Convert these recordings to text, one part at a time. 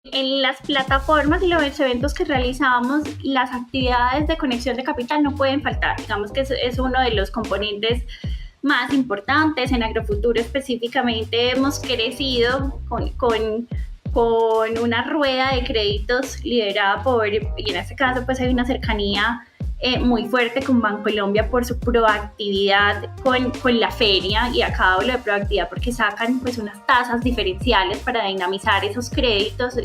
En las plataformas y los eventos que realizamos, las actividades de conexión de capital no pueden faltar. Digamos que es uno de los componentes más importantes. En Agrofuturo específicamente hemos crecido con una rueda de créditos liderada y en este caso pues hay una cercanía muy fuerte con Bancolombia por su proactividad con la feria. Y acá hablo de proactividad porque sacan pues unas tasas diferenciales para dinamizar esos créditos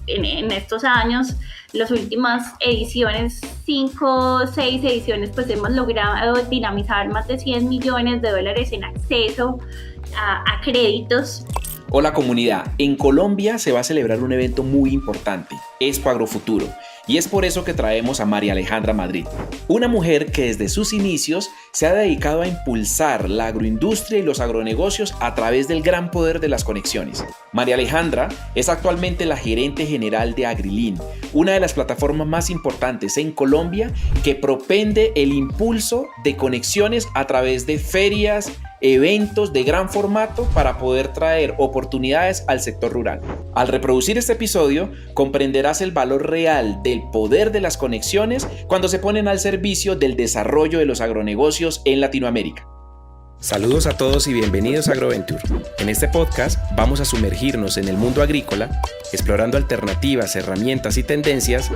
en estos años. Las últimas ediciones, 5 o 6 ediciones, pues hemos logrado dinamizar más de $100 millones en acceso a créditos. Hola comunidad, en Colombia se va a celebrar un evento muy importante, Expo Agrofuturo, y es por eso que traemos a María Alejandra Madrid, una mujer que desde sus inicios se ha dedicado a impulsar la agroindustria y los agronegocios a través del gran poder de las conexiones. María Alejandra es actualmente la gerente general de Agrilin, una de las plataformas más importantes en Colombia que propende el impulso de conexiones a través de ferias, eventos de gran formato para poder traer oportunidades al sector rural. Al reproducir este episodio, comprenderás el valor real del poder de las conexiones cuando se ponen al servicio del desarrollo de los agronegocios en Latinoamérica. Saludos a todos y bienvenidos a Agroventure. En este podcast vamos a sumergirnos en el mundo agrícola, explorando alternativas, herramientas y tendencias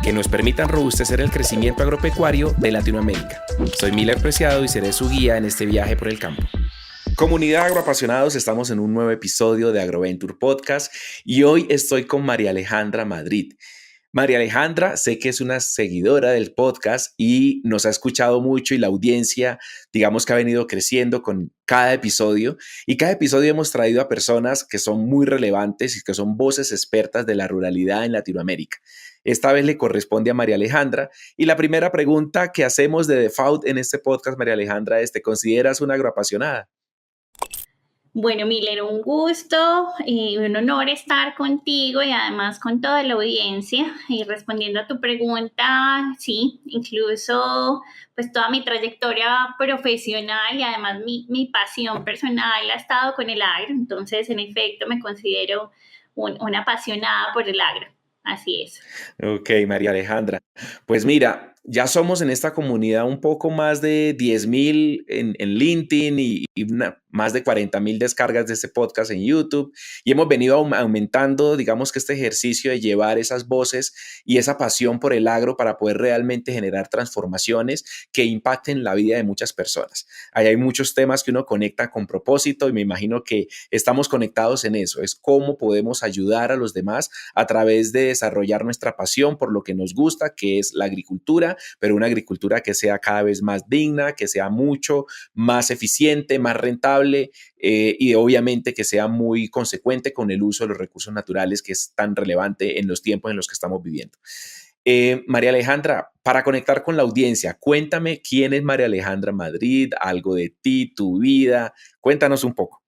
que nos permitan robustecer el crecimiento agropecuario de Latinoamérica. Soy Miller Preciado y seré su guía en este viaje por el campo. Comunidad agroapasionados, estamos en un nuevo episodio de Agroventure Podcast y hoy estoy con María Alejandra Madrid. María Alejandra, sé que es una seguidora del podcast y nos ha escuchado mucho y la audiencia, digamos que ha venido creciendo con cada episodio y cada episodio hemos traído a personas que son muy relevantes y que son voces expertas de la ruralidad en Latinoamérica. Esta vez le corresponde a María Alejandra y la primera pregunta que hacemos de default en este podcast, María Alejandra, es: ¿te consideras una agroapasionada? Bueno, Miller, un gusto y un honor estar contigo y además con toda la audiencia. Y respondiendo a tu pregunta, sí, incluso pues toda mi trayectoria profesional y además mi pasión personal ha estado con el agro. Entonces, en efecto, me considero una apasionada por el agro. Así es. Ok, María Alejandra. Pues mira, ya somos en esta comunidad un poco más de 10,000 en LinkedIn y más de 40,000 descargas de este podcast en YouTube y hemos venido aumentando, digamos que este ejercicio de llevar esas voces y esa pasión por el agro para poder realmente generar transformaciones que impacten la vida de muchas personas. Ahí hay muchos temas que uno conecta con propósito y me imagino que estamos conectados en eso, es cómo podemos ayudar a los demás a través de desarrollar nuestra pasión por lo que nos gusta, que es la agricultura, pero una agricultura que sea cada vez más digna, que sea mucho más eficiente, más rentable y obviamente que sea muy consecuente con el uso de los recursos naturales que es tan relevante en los tiempos en los que estamos viviendo. María Alejandra, para conectar con la audiencia, cuéntame quién es María Alejandra Madrid, algo de ti, tu vida, cuéntanos un poco.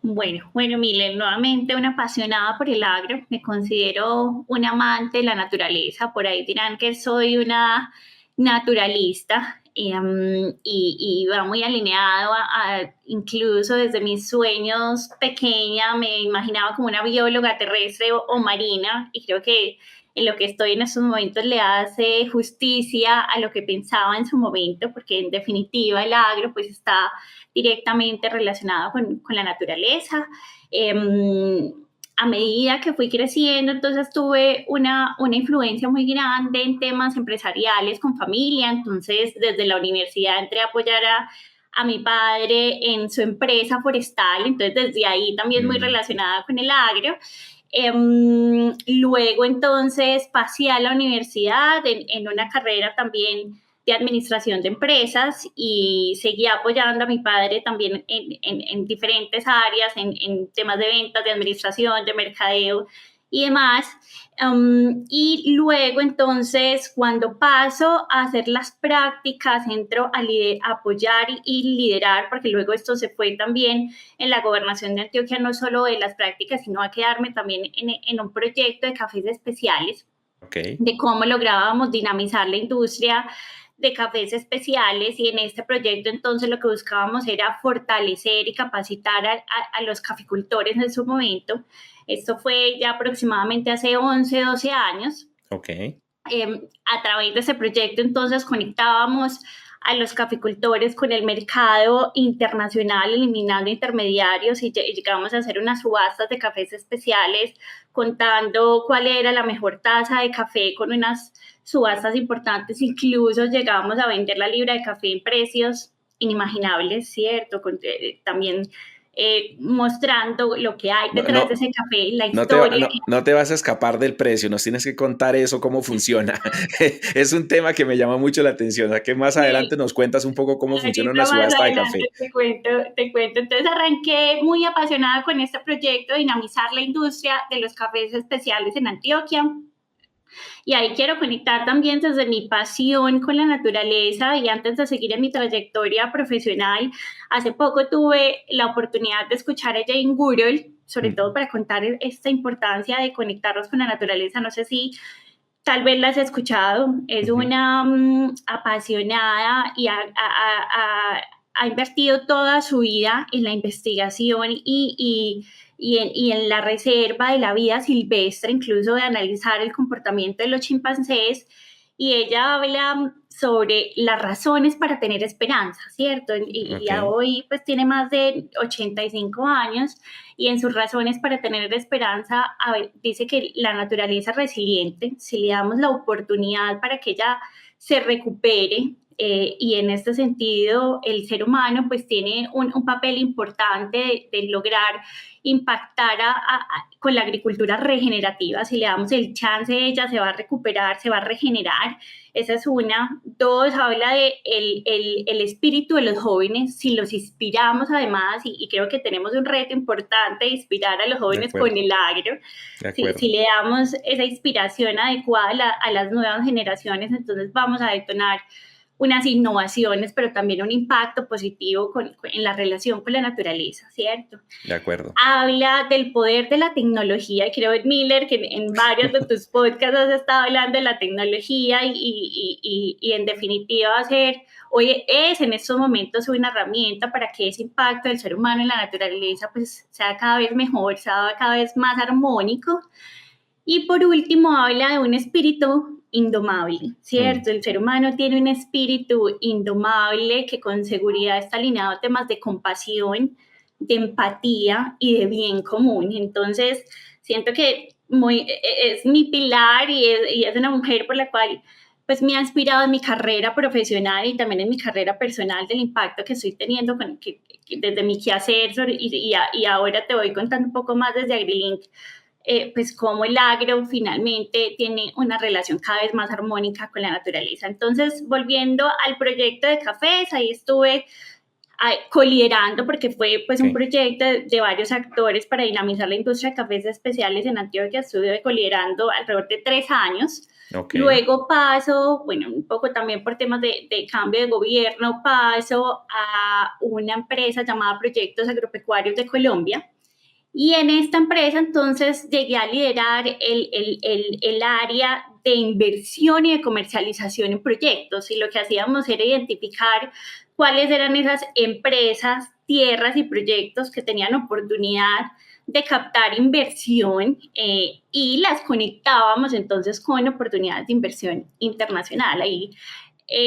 Bueno, Miller, nuevamente una apasionada por el agro, me considero un amante de la naturaleza, por ahí dirán que soy una naturalista y va muy alineado incluso desde mis sueños pequeña me imaginaba como una bióloga terrestre o marina y creo que en lo que estoy en estos momentos le hace justicia a lo que pensaba en su momento, porque en definitiva el agro pues está directamente relacionado con la naturaleza. A medida que fui creciendo, entonces tuve una influencia muy grande en temas empresariales con familia, entonces desde la universidad entré a apoyar a mi padre en su empresa forestal, entonces desde ahí también muy relacionada con el agro. Luego entonces pasé a la universidad en una carrera también de administración de empresas y seguía apoyando a mi padre también en diferentes áreas, en temas de ventas, de administración, de mercadeo y demás. Y luego entonces cuando paso a hacer las prácticas, entro a apoyar y liderar, porque luego esto se fue también en la gobernación de Antioquia, no solo de las prácticas, sino a quedarme también en un proyecto de cafés especiales, de cómo lográbamos dinamizar la industria de cafés especiales y en este proyecto entonces lo que buscábamos era fortalecer y capacitar a los caficultores en su momento Esto fue ya aproximadamente hace 11, 12 años. Ok. A través de ese proyecto entonces conectábamos a los caficultores con el mercado internacional, eliminando intermediarios, y llegamos a hacer unas subastas de cafés especiales contando cuál era la mejor taza de café con unas subastas importantes. Incluso llegamos a vender la libra de café en precios inimaginables, ¿cierto? También mostrando lo que hay No, detrás de no, ese café, la no te, historia. no te vas a escapar del precio, nos tienes que contar eso, cómo funciona. Es un tema que me llama mucho la atención, o sea, que más Sí, adelante nos cuentas un poco cómo funciona una ahorita más subasta de adelante café. te cuento. Entonces arranqué muy apasionada con este proyecto de dinamizar la industria de los cafés especiales en Antioquia. Y ahí quiero conectar también desde mi pasión con la naturaleza, y antes de seguir en mi trayectoria profesional, hace poco tuve la oportunidad de escuchar a Jane Goodall, sobre todo para contar esta importancia de conectarnos con la naturaleza. No sé si tal vez la has escuchado. Es una apasionada y ha invertido toda su vida en la investigación y en la reserva de la vida silvestre, incluso de analizar el comportamiento de los chimpancés. Y ella habla sobre las razones para tener esperanza, ¿cierto? Y Ok, hoy pues tiene más de 85 años, y en sus razones para tener esperanza dice que la naturaleza es resiliente si le damos la oportunidad para que ella se recupere. Y en este sentido el ser humano pues tiene un papel importante de lograr impactar con la agricultura regenerativa. Si le damos el chance, ella se va a recuperar, se va a regenerar. Esa es una. Dos, habla de el espíritu de los jóvenes. Si los inspiramos además, y creo que tenemos un reto importante de inspirar a los de jóvenes con acuerdo, el agro. de Si acuerdo. le damos esa inspiración adecuada a las nuevas generaciones, entonces vamos a detonar unas innovaciones, pero también un impacto positivo en la relación con la naturaleza, ¿cierto? De acuerdo. Habla del poder de la tecnología, y creo, Miller, que en varios de tus podcasts has estado hablando de la tecnología, y en definitiva hoy es en estos momentos una herramienta para que ese impacto del ser humano en la naturaleza pues sea cada vez mejor, sea cada vez más armónico. Y por último, habla de un espíritu indomable, Mm, ¿cierto? El ser humano tiene un espíritu indomable que con seguridad está alineado a temas de compasión, de empatía y de bien común. Entonces, siento que es mi pilar, y es una mujer por la cual pues me ha inspirado en mi carrera profesional y también en mi carrera personal, del impacto que estoy teniendo desde mi quehacer, y ahora te voy contando un poco más desde AgriLink, pues cómo el agro finalmente tiene una relación cada vez más armónica con la naturaleza. Entonces, volviendo al proyecto de cafés, ahí estuve coliderando, porque fue pues un ok, proyecto de varios actores para dinamizar la industria de cafés especiales en Antioquia. Estuve coliderando alrededor de 3 años. ok, Luego paso, bueno, un poco también por temas de cambio de gobierno, paso a una empresa llamada Proyectos Agropecuarios de Colombia, y en esta empresa entonces llegué a liderar el área de inversión y de comercialización en proyectos, y lo que hacíamos era identificar cuáles eran esas empresas, tierras y proyectos que tenían oportunidad de captar inversión, y las conectábamos entonces con oportunidades de inversión internacional. Ahí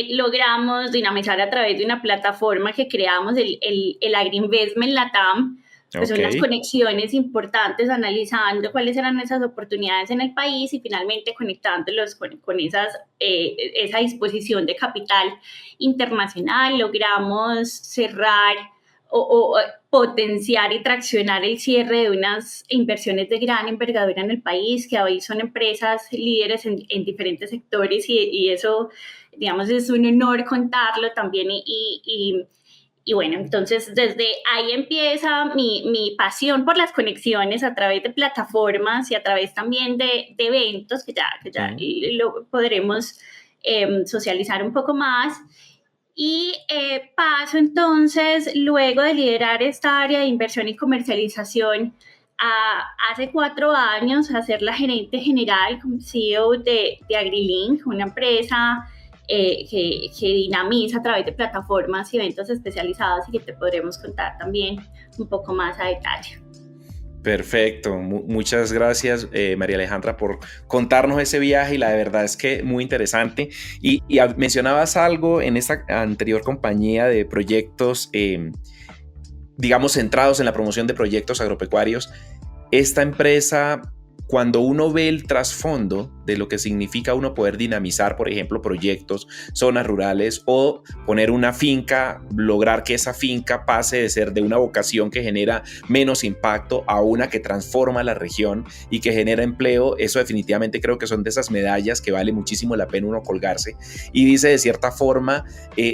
logramos dinamizar a través de una plataforma que creamos, el Agriinvestment Latam, pues ok. unas conexiones importantes, analizando cuáles eran esas oportunidades en el país y finalmente conectándolos con esa disposición de capital internacional. Logramos cerrar o potenciar y traccionar el cierre de unas inversiones de gran envergadura en el país, que hoy son empresas líderes en diferentes sectores, y eso, digamos, es un honor contarlo también. Y bueno, entonces desde ahí empieza mi pasión por las conexiones a través de plataformas y a través también de eventos que ya Mm, lo podremos socializar un poco más. Y paso entonces, luego de liderar esta área de inversión y comercialización, hace 4 años a ser la gerente general como CEO de AgriLink, una empresa que dinamiza a través de plataformas y eventos especializados, y que te podremos contar también un poco más a detalle. Perfecto, muchas gracias María Alejandra por contarnos ese viaje y la verdad es que muy interesante y mencionabas algo en esta anterior compañía de proyectos, digamos centrados en la promoción de proyectos agropecuarios. Esta empresa, cuando uno ve el trasfondo de lo que significa uno poder dinamizar, por ejemplo, proyectos, zonas rurales o poner una finca, lograr que esa finca pase de ser de una vocación que genera menos impacto a una que transforma la región y que genera empleo, eso definitivamente creo que son de esas medallas que vale muchísimo la pena uno colgarse. Y dice de cierta forma,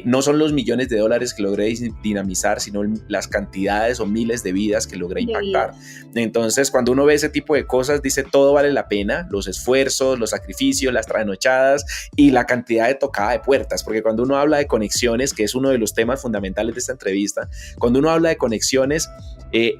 no son los millones de dólares que logré dinamizar, sino las cantidades o miles de vidas que logré impactar. Entonces, cuando uno ve ese tipo de cosas, dice todo vale la pena, los esfuerzos, los sacrificios, las trasnochadas y la cantidad de tocada de puertas, porque cuando uno habla de conexiones, que es uno de los temas fundamentales de esta entrevista, cuando uno habla de conexiones,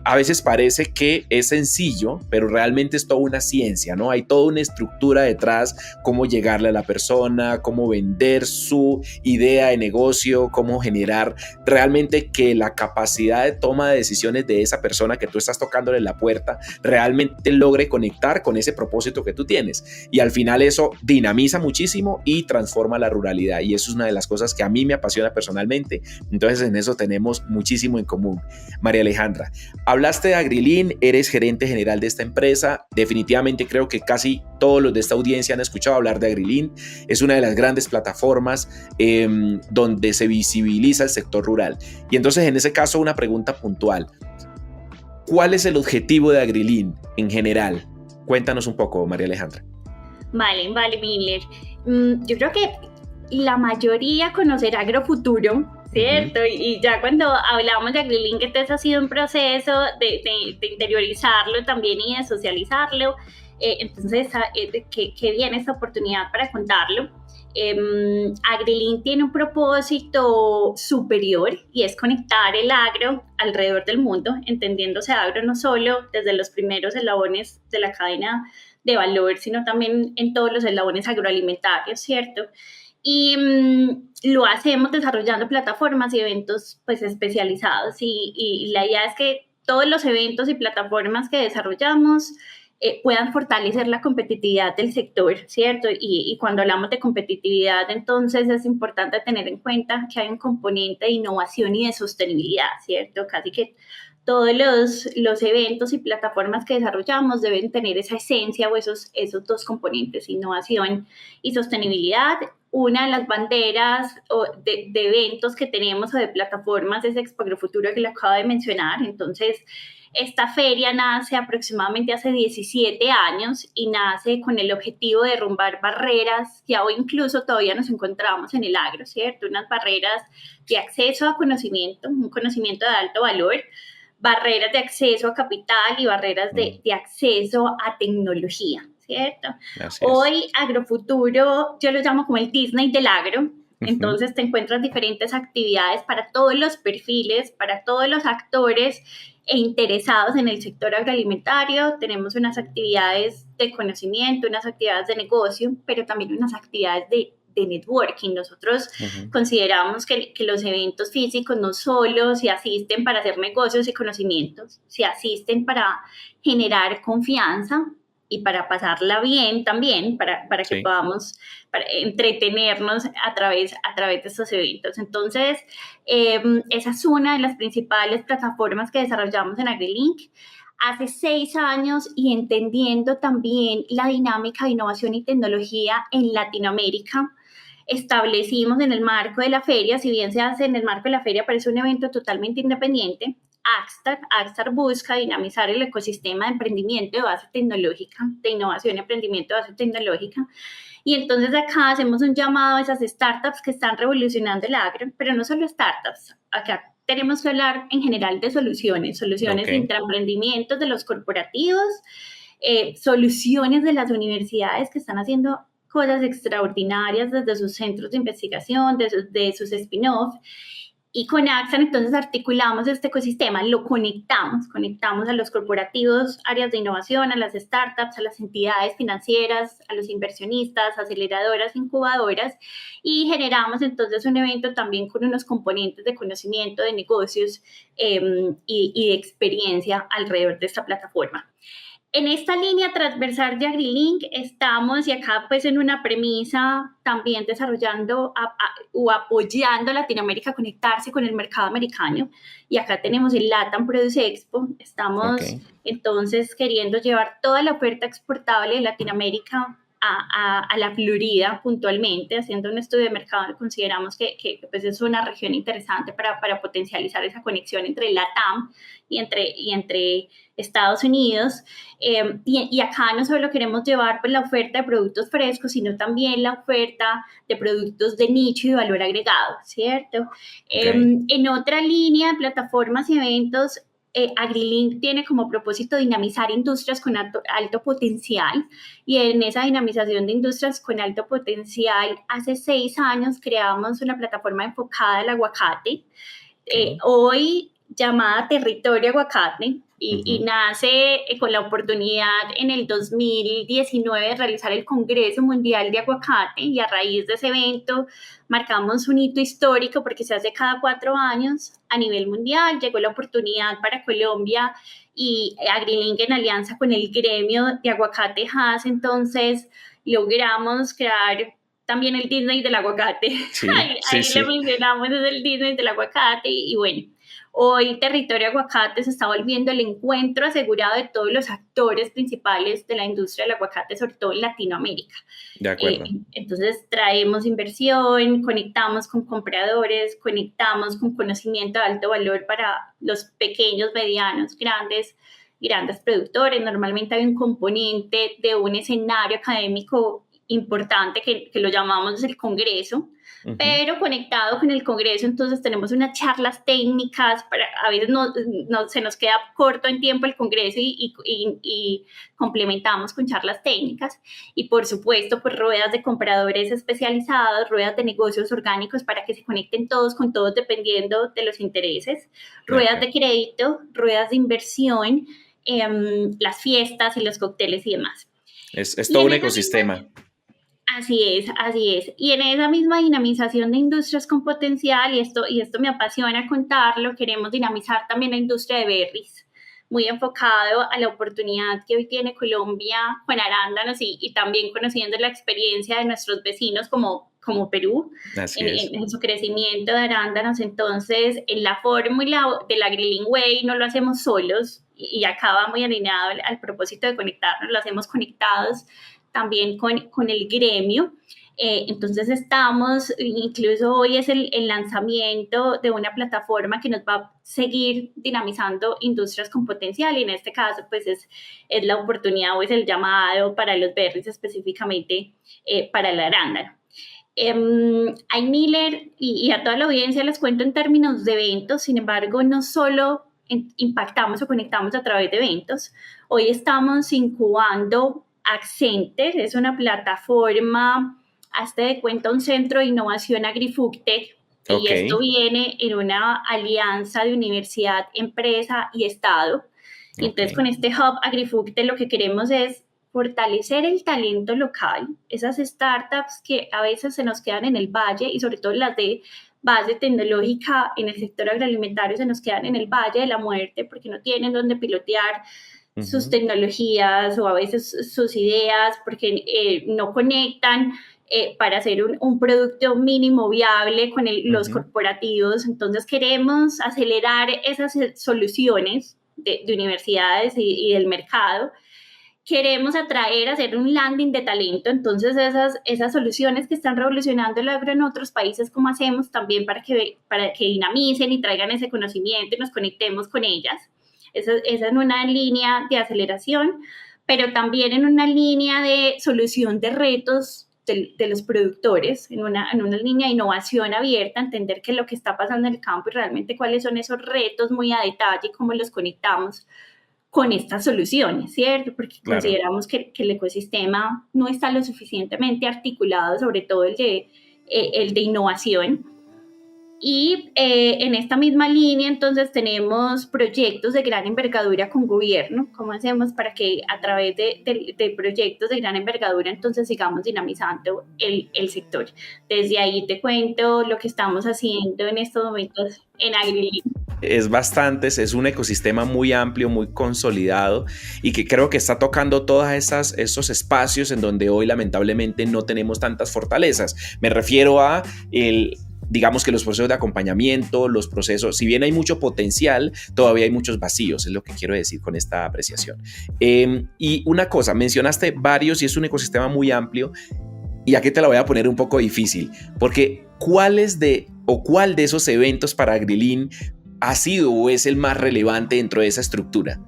a veces parece que es sencillo, pero realmente es toda una ciencia, ¿no? Hay toda una estructura detrás, cómo llegarle a la persona, cómo vender su idea de negocio, cómo generar realmente que la capacidad de toma de decisiones de esa persona que tú estás tocándole la puerta realmente logre conectar con ese propósito que tú tienes. Y al final eso dinamiza muchísimo y transforma la ruralidad. Y eso es una de las cosas que a mí me apasiona personalmente. Entonces en eso tenemos muchísimo en común. María Alejandra, hablaste de Agrilin, eres gerente general de esta empresa. Definitivamente creo que casi todos los de esta audiencia han escuchado hablar de Agrilin. Es una de las grandes plataformas donde se visibiliza el sector rural. Y entonces en ese caso una pregunta puntual. ¿Cuál es el objetivo de Agrilin en general? Cuéntanos un poco, María Alejandra. Vale, Miller. Yo creo que la mayoría conocerá Agrofuturo, ¿cierto? Y ya cuando hablamos de Agrilin, que entonces ha sido un proceso de interiorizarlo también y de socializarlo. Entonces, qué bien esta oportunidad para contarlo. Agrilin tiene un propósito superior y es conectar el agro alrededor del mundo, entendiéndose agro no solo desde los primeros eslabones de la cadena de valor, sino también en todos los eslabones agroalimentarios, ¿cierto? Y lo hacemos desarrollando plataformas y eventos pues especializados y la idea es que todos los eventos y plataformas que desarrollamos puedan fortalecer la competitividad del sector, ¿cierto? Y cuando hablamos de competitividad, entonces es importante tener en cuenta que hay un componente de innovación y de sostenibilidad, ¿cierto? Casi que todos los eventos y plataformas que desarrollamos deben tener esa esencia o esos dos componentes, innovación y sostenibilidad. Una de las banderas de eventos que tenemos o de plataformas es Expo Agrofuturo, que lo acabo de mencionar. Entonces, esta feria nace aproximadamente hace 17 años y nace con el objetivo de derrumbar barreras que hoy incluso todavía nos encontramos en el agro, ¿cierto? Unas barreras de acceso a conocimiento, un conocimiento de alto valor, barreras de acceso a capital y barreras de acceso a tecnología, ¿cierto? Hoy Agrofuturo, yo lo llamo como el Disney del agro. Entonces te encuentras diferentes actividades para todos los perfiles, para todos los actores e interesados en el sector agroalimentario. Tenemos unas actividades de conocimiento, unas actividades de negocio, pero también unas actividades de networking. Nosotros consideramos que los eventos físicos no solo se asisten para hacer negocios y conocimientos, se asisten para generar confianza y para pasarla bien también, para que podamos entretenernos a través de estos eventos. Entonces, esa es una de las principales plataformas que desarrollamos en AgriLink. Hace 6 años y entendiendo también la dinámica de innovación y tecnología en Latinoamérica, establecimos en el marco de la feria, si bien se hace en el marco de la feria, pero es un evento totalmente independiente, Agstar busca dinamizar el ecosistema de emprendimiento de base tecnológica, de innovación y emprendimiento de base tecnológica. Y entonces acá hacemos un llamado a esas startups que están revolucionando el agro, pero no solo startups, acá tenemos que hablar en general de soluciones de intraemprendimientos de los corporativos, soluciones de las universidades que están haciendo cosas extraordinarias desde sus centros de investigación, de sus spin-off, Y con Axan entonces articulamos este ecosistema, lo conectamos a los corporativos, áreas de innovación, a las startups, a las entidades financieras, a los inversionistas, aceleradoras, incubadoras, y generamos entonces un evento también con unos componentes de conocimiento de negocios y de experiencia alrededor de esta plataforma. En esta línea transversal de AgriLink estamos, y acá pues en una premisa también desarrollando o apoyando a Latinoamérica a conectarse con el mercado americano, y acá tenemos el LATAM Produce Expo. Estamos entonces queriendo llevar toda la oferta exportable de Latinoamérica a la Florida puntualmente, haciendo un estudio de mercado. Consideramos que pues es una región interesante para potencializar esa conexión entre el LATAM y entre Estados Unidos, y acá no solo queremos llevar pues la oferta de productos frescos, sino también la oferta de productos de nicho y de valor agregado, ¿cierto? En otra línea, plataformas y eventos, AgriLink tiene como propósito dinamizar industrias con alto potencial, y en esa dinamización de industrias con alto potencial, hace 6 años creamos una plataforma enfocada al aguacate, hoy llamada Territorio Aguacate, y nace con la oportunidad en el 2019 de realizar el Congreso Mundial de Aguacate, y a raíz de ese evento marcamos un hito histórico porque se hace cada 4 años a nivel mundial. Llegó la oportunidad para Colombia, y AgriLink, en alianza con el gremio de aguacate Hass, entonces logramos crear también el Disney del aguacate. Sí, ahí le mencionamos, es el Disney del aguacate, y bueno, hoy Territorio Aguacate se está volviendo el encuentro asegurado de todos los actores principales de la industria del aguacate, sobre todo en Latinoamérica. De acuerdo. Entonces traemos inversión, conectamos con compradores, conectamos con conocimiento de alto valor para los pequeños, medianos, grandes productores. Normalmente hay un componente de un escenario académico importante que lo llamamos el Congreso, pero conectado con el Congreso, entonces tenemos unas charlas técnicas, a veces se nos queda corto en tiempo el Congreso, y complementamos con charlas técnicas, y por supuesto pues ruedas de compradores especializados, ruedas de negocios orgánicos para que se conecten todos con todos dependiendo de los intereses, ruedas de crédito, ruedas de inversión, las fiestas y los cócteles y demás. Es todo un ecosistema. Así es. Y en esa misma dinamización de industrias con potencial, y esto me apasiona contarlo, queremos dinamizar también la industria de berries, muy enfocado a la oportunidad que hoy tiene Colombia con arándanos, y también conociendo la experiencia de nuestros vecinos como Perú en su crecimiento de arándanos. Entonces, en la fórmula del AgriLink Way no lo hacemos solos, y acá va muy alineado al propósito de conectarnos, lo hacemos conectados también con el gremio. Entonces incluso hoy es el lanzamiento de una plataforma que nos va a seguir dinamizando industrias con potencial, y en este caso pues es la oportunidad, o es el llamado para los berries, específicamente para el arándano. A Miller y a toda la audiencia les cuento en términos de eventos. Sin embargo, no solo impactamos o conectamos a través de eventos. Hoy estamos incubando Accenter, es una plataforma, hazte de cuenta, un centro de innovación AgriFoodTech, y esto viene en una alianza de universidad, empresa y Estado. Y entonces con este hub AgriFoodTech lo que queremos es fortalecer el talento local, esas startups que a veces se nos quedan en el valle, y sobre todo las de base tecnológica en el sector agroalimentario se nos quedan en el valle de la muerte porque no tienen dónde pilotear sus tecnologías, o a veces sus ideas, porque no conectan para hacer un producto mínimo viable con los corporativos. Entonces queremos acelerar esas soluciones de universidades y del mercado. Queremos atraer, hacer un landing de talento. Entonces esas soluciones que están revolucionando el agro en otros países, ¿cómo hacemos también para que dinamicen y traigan ese conocimiento y nos conectemos con ellas? Esa en una línea de aceleración, pero también en una línea de solución de retos de los productores, en una línea de innovación abierta, entender qué es lo que está pasando en el campo y realmente cuáles son esos retos muy a detalle y cómo los conectamos con estas soluciones, ¿cierto? Porque consideramos que el ecosistema no está lo suficientemente articulado, sobre todo el de innovación. Y en esta misma línea, entonces, tenemos proyectos de gran envergadura con gobierno. ¿Cómo hacemos para que a través de proyectos de gran envergadura, entonces, sigamos dinamizando el sector? Desde ahí te cuento lo que estamos haciendo en estos momentos en AgriLink. Es un ecosistema muy amplio, muy consolidado y que creo que está tocando todos esos espacios en donde hoy lamentablemente no tenemos tantas fortalezas. Me refiero a digamos que los procesos de acompañamiento, los procesos, si bien hay mucho potencial, todavía hay muchos vacíos, es lo que quiero decir con esta apreciación. Y una cosa, mencionaste varios y es un ecosistema muy amplio y aquí te la voy a poner un poco difícil, porque ¿cuál de esos eventos para AgriLink ha sido o es el más relevante dentro de esa estructura?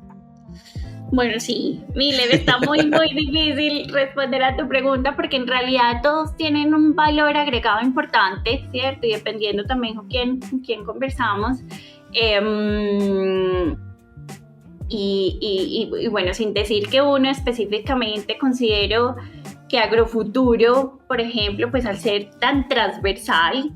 Bueno, sí, Miller, está muy, muy difícil responder a tu pregunta porque en realidad todos tienen un valor agregado importante, ¿cierto? Y dependiendo también con quién conversamos. Y bueno, sin decir que uno específicamente, considero que Agrofuturo, por ejemplo, pues al ser tan transversal,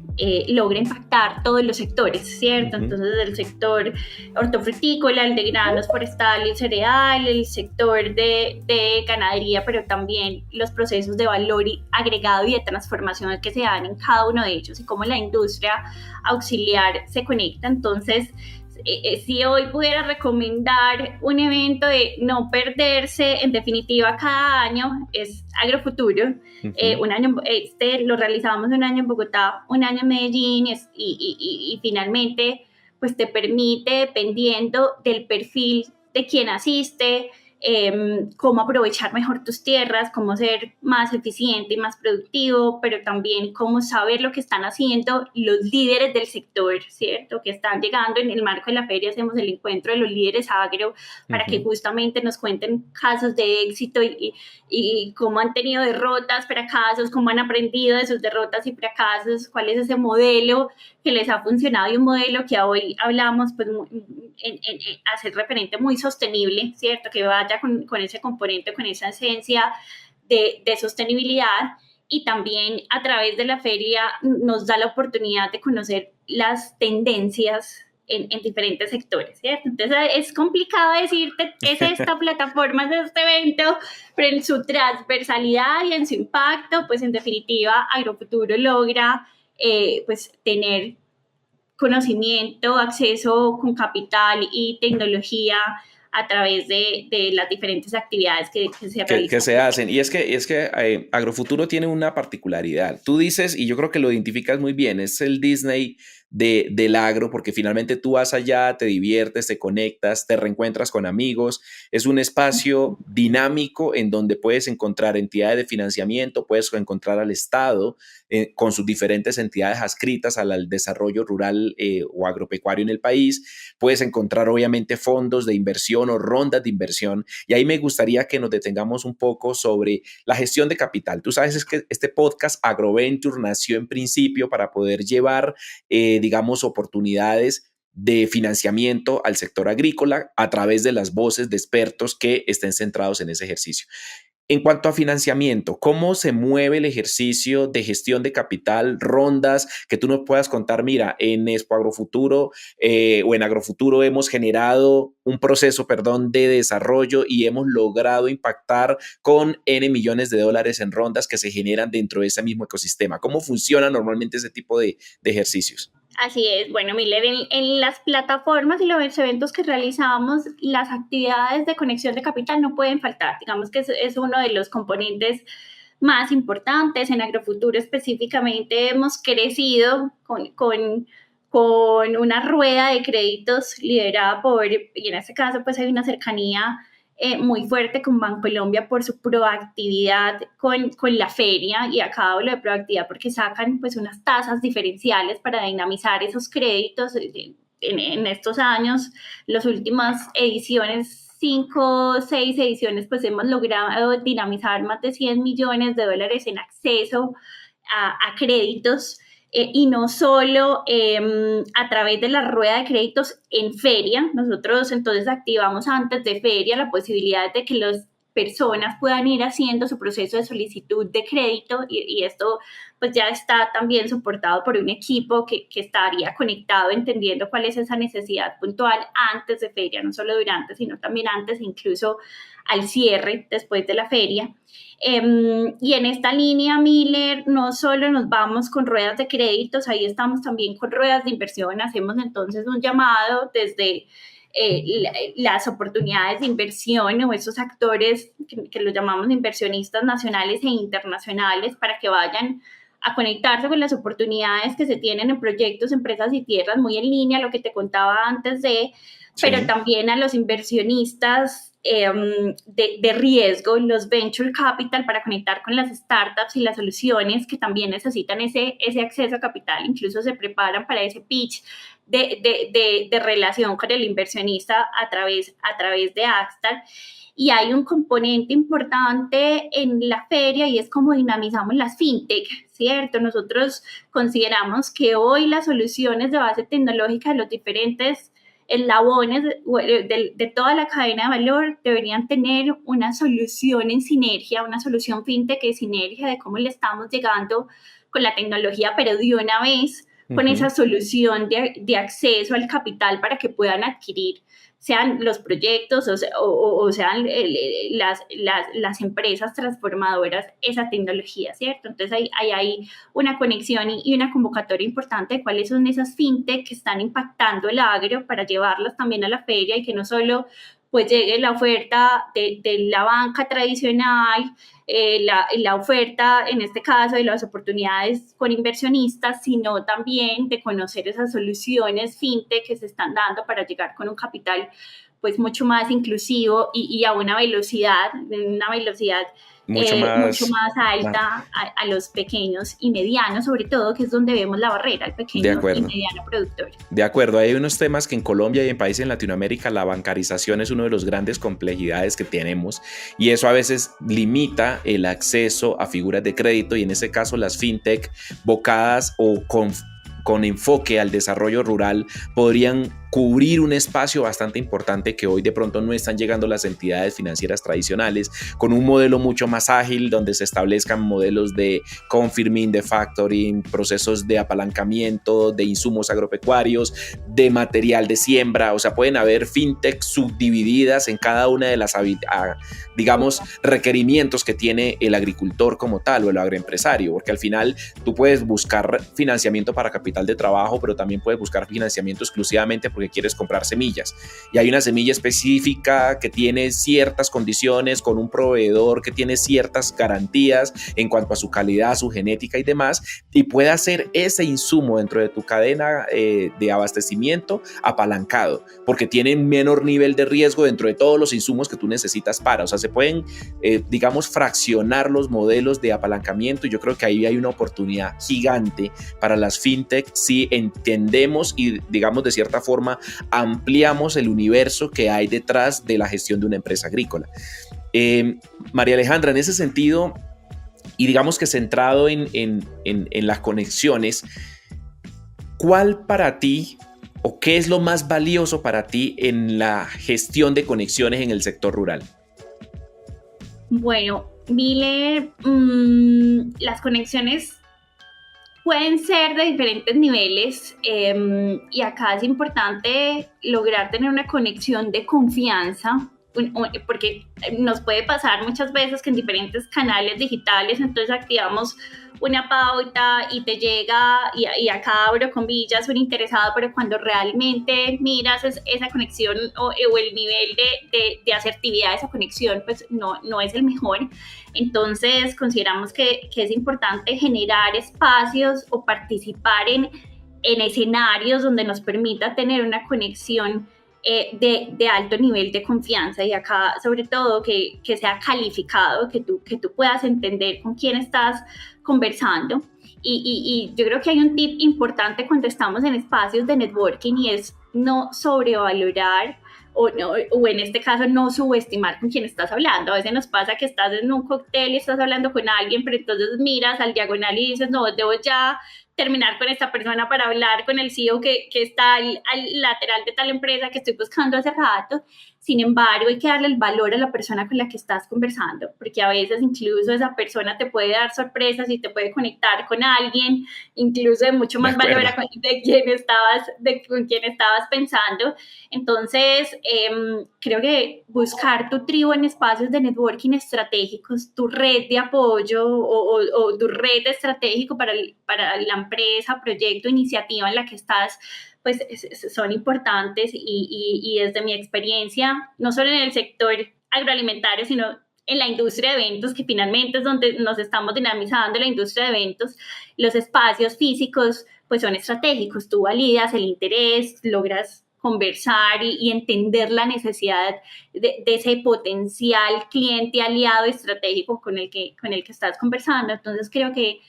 logra impactar todos los sectores, ¿cierto? Entonces, el sector hortofrutícola, el de granos, forestal y cereal, el sector de ganadería, pero también los procesos de valor agregado y de transformación que se dan en cada uno de ellos y cómo la industria auxiliar se conecta. Entonces, si hoy pudiera recomendar un evento de no perderse, en definitiva, cada año es Agrofuturo. Un año, lo realizamos un año en Bogotá, un año en Medellín y finalmente pues te permite, dependiendo del perfil de quien asiste, cómo aprovechar mejor tus tierras, cómo ser más eficiente y más productivo, pero también cómo saber lo que están haciendo los líderes del sector, ¿cierto? Que están llegando en el marco de la feria, hacemos el encuentro de los líderes agro para que justamente nos cuenten casos de éxito y cómo han tenido derrotas, fracasos, cómo han aprendido de sus derrotas y fracasos, cuál es ese modelo que les ha funcionado y un modelo que hoy hablamos, pues, hacer referente muy sostenible, ¿cierto? Que vaya con ese componente, con esa esencia de sostenibilidad. Y también a través de la feria nos da la oportunidad de conocer las tendencias en diferentes sectores, ¿cierto? Entonces es complicado decirte, es esta plataforma, es este evento, pero en su transversalidad y en su impacto, pues en definitiva Agrofuturo logra pues tener conocimiento, acceso con capital y tecnología a través de las diferentes actividades que se realizan. Que se hacen. Y es que Agrofuturo tiene una particularidad. Tú dices, y yo creo que lo identificas muy bien, es el Disney del agro, porque finalmente tú vas allá, te diviertes, te conectas, te reencuentras con amigos. Es un espacio dinámico en donde puedes encontrar entidades de financiamiento, puedes encontrar al Estado con sus diferentes entidades adscritas al desarrollo rural o agropecuario en el país. Puedes encontrar obviamente fondos de inversión o rondas de inversión. Y ahí me gustaría que nos detengamos un poco sobre la gestión de capital. Tú sabes que este podcast AgroVenture nació en principio para poder llevar digamos, oportunidades de financiamiento al sector agrícola a través de las voces de expertos que estén centrados en ese ejercicio. En cuanto a financiamiento, ¿cómo se mueve el ejercicio de gestión de capital, rondas, que tú nos puedas contar? Mira, en Expo Agrofuturo o en Agrofuturo hemos generado un proceso, de desarrollo y hemos logrado impactar con N millones de dólares en rondas que se generan dentro de ese mismo ecosistema. ¿Cómo funciona normalmente ese tipo de ejercicios? Así es, bueno, Miller, en las plataformas y los eventos que realizamos, las actividades de conexión de capital no pueden faltar. Digamos que es uno de los componentes más importantes. En Agrofuturo específicamente hemos crecido con una rueda de créditos liderada y en este caso pues hay una cercanía muy fuerte con Bancolombia por su proactividad con la feria, y acá hablo de proactividad porque sacan pues unas tasas diferenciales para dinamizar esos créditos en estos años. Las últimas ediciones, 5 o 6 ediciones, pues hemos logrado dinamizar más de 100 millones de dólares en acceso a créditos. Y no solo a través de la rueda de créditos en feria. Nosotros entonces activamos antes de feria la posibilidad de que los personas puedan ir haciendo su proceso de solicitud de crédito y esto pues ya está también soportado por un equipo que estaría conectado entendiendo cuál es esa necesidad puntual antes de feria, no solo durante, sino también antes, incluso al cierre después de la feria. Y en esta línea, Miller, no solo nos vamos con ruedas de créditos, ahí estamos también con ruedas de inversión, hacemos entonces un llamado desde las oportunidades de inversión o esos actores que los llamamos inversionistas nacionales e internacionales para que vayan a conectarse con las oportunidades que se tienen en proyectos, empresas y tierras, muy en línea a lo que te contaba antes pero también a los inversionistas de riesgo, los venture capital, para conectar con las startups y las soluciones que también necesitan ese acceso a capital, incluso se preparan para ese pitch de relación con el inversionista a través de Axtar. Y hay un componente importante en la feria y es cómo dinamizamos las fintech, ¿cierto? Nosotros consideramos que hoy las soluciones de base tecnológica de los diferentes eslabones de toda la cadena de valor deberían tener una solución en sinergia, una solución fintech en sinergia de cómo le estamos llegando con la tecnología, pero de una vez con esa solución de acceso al capital para que puedan adquirir, sean los proyectos o sean las empresas transformadoras, esa tecnología, ¿cierto? Entonces ahí hay una conexión y una convocatoria importante de cuáles son esas fintech que están impactando el agro para llevarlas también a la feria y que no solo pues llegue la oferta de la banca tradicional, la oferta, en este caso, de las oportunidades con inversionistas, sino también de conocer esas soluciones fintech que se están dando para llegar con un capital pues mucho más inclusivo y a una velocidad mucho más alta a los pequeños y medianos, sobre todo, que es donde vemos la barrera, el pequeño y mediano productor. De acuerdo, hay unos temas que en Colombia y en países en Latinoamérica la bancarización es uno de los grandes complejidades que tenemos y eso a veces limita el acceso a figuras de crédito y en ese caso las fintech bocadas o con enfoque al desarrollo rural podrían cubrir un espacio bastante importante que hoy de pronto no están llegando las entidades financieras tradicionales, con un modelo mucho más ágil donde se establezcan modelos de confirming, de factoring, procesos de apalancamiento, de insumos agropecuarios, de material de siembra. O sea, pueden haber fintech subdivididas en cada una de las, digamos, requerimientos que tiene el agricultor como tal o el agroempresario, porque al final tú puedes buscar financiamiento para capital de trabajo, pero también puedes buscar financiamiento exclusivamente porque quieres comprar semillas y hay una semilla específica que tiene ciertas condiciones con un proveedor que tiene ciertas garantías en cuanto a su calidad, su genética y demás y puede hacer ese insumo dentro de tu cadena de abastecimiento apalancado porque tiene menor nivel de riesgo dentro de todos los insumos que tú necesitas para, o sea, se pueden digamos fraccionar los modelos de apalancamiento y yo creo que ahí hay una oportunidad gigante para las fintech si entendemos y digamos de cierta forma ampliamos el universo que hay detrás de la gestión de una empresa agrícola. María Alejandra, en ese sentido, y digamos que centrado en las conexiones, ¿cuál para ti o qué es lo más valioso para ti en la gestión de conexiones en el sector rural? Bueno, Miller, las conexiones pueden ser de diferentes niveles y acá es importante lograr tener una conexión de confianza porque nos puede pasar muchas veces que en diferentes canales digitales entonces activamos una pauta y te llega y acá abro comillas un interesado, pero cuando realmente miras esa conexión o el nivel de asertividad de esa conexión pues no es el mejor. Entonces consideramos que es importante generar espacios o participar en escenarios donde nos permita tener una conexión de alto nivel de confianza y acá sobre todo que sea calificado, que tú puedas entender con quién estás conversando y yo creo que hay un tip importante cuando estamos en espacios de networking y es no sobrevalorar o en este caso no subestimar con quién estás hablando. A veces nos pasa que estás en un cóctel y estás hablando con alguien, pero entonces miras al diagonal y dices, no, debo ya terminar con esta persona para hablar con el CEO que está al lateral de tal empresa que estoy buscando hace rato. Sin embargo, hay que darle el valor a la persona con la que estás conversando, porque a veces incluso esa persona te puede dar sorpresas y te puede conectar con alguien, incluso de mucho De más valor acuerdo. con quien estabas pensando. Entonces, creo que buscar tu tribu en espacios de networking estratégicos, tu red de apoyo o tu red estratégico para la empresa, proyecto, iniciativa en la que estás, pues son importantes y desde mi experiencia, no solo en el sector agroalimentario, sino en la industria de eventos, que finalmente es donde nos estamos dinamizando, la industria de eventos, los espacios físicos pues son estratégicos, tú validas el interés, logras conversar y entender la necesidad de ese potencial cliente aliado estratégico con el que estás conversando. Entonces creo que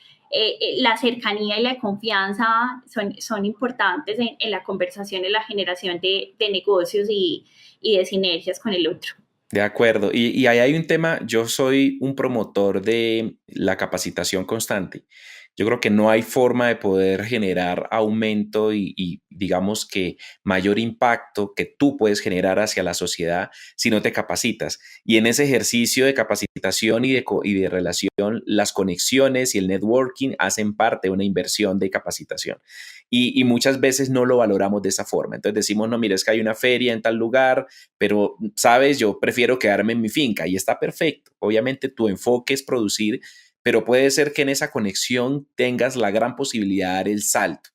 la cercanía y la confianza son importantes en la conversación, en la generación de negocios y de sinergias con el otro. De acuerdo. Y ahí hay un tema, yo soy un promotor de la capacitación constante. Yo creo que no hay forma de poder generar aumento y digamos que mayor impacto que tú puedes generar hacia la sociedad si no te capacitas. Y en ese ejercicio de capacitación y de relación, las conexiones y el networking hacen parte de una inversión de capacitación. Y muchas veces no lo valoramos de esa forma. Entonces decimos, no, mira, es que hay una feria en tal lugar, pero, sabes, yo prefiero quedarme en mi finca y está perfecto. Obviamente tu enfoque es producir, pero puede ser que en esa conexión tengas la gran posibilidad de dar el salto.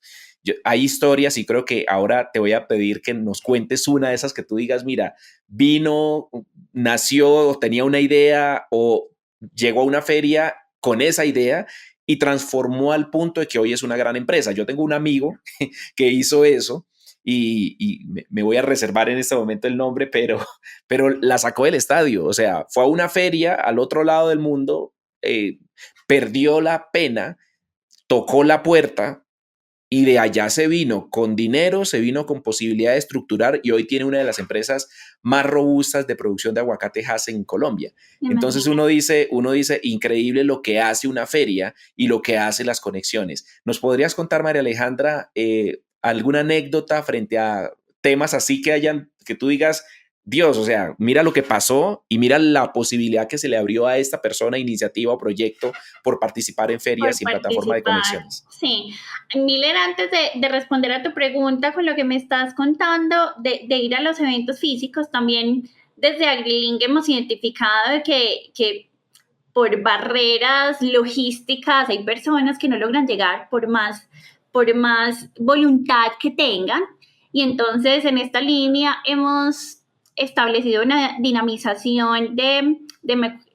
Hay historias y creo que ahora te voy a pedir que nos cuentes una de esas que tú digas, mira, vino, nació, tenía una idea o llegó a una feria con esa idea y transformó al punto de que hoy es una gran empresa. Yo tengo un amigo que hizo eso y me voy a reservar en este momento el nombre, pero la sacó del estadio. O sea, fue a una feria al otro lado del mundo, perdió la pena, tocó la puerta y de allá se vino con dinero, se vino con posibilidad de estructurar y hoy tiene una de las empresas más robustas de producción de aguacate Hass en Colombia. Entonces Imagínate. uno dice, increíble lo que hace una feria y lo que hace las conexiones. ¿Nos podrías contar, María Alejandra, alguna anécdota frente a temas así que tú digas, Dios, o sea, mira lo que pasó y mira la posibilidad que se le abrió a esta persona, iniciativa o proyecto por participar en ferias Por y en plataforma de participar. conexiones? Sí. Miller, antes de responder a tu pregunta con lo que me estás contando, de ir a los eventos físicos, también desde AgriLink hemos identificado que por barreras logísticas hay personas que no logran llegar por más voluntad que tengan. Y entonces en esta línea hemos establecido una dinamización de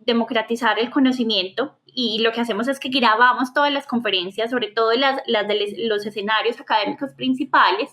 democratizar el conocimiento y lo que hacemos es que grabamos todas las conferencias, sobre todo las de los escenarios académicos principales,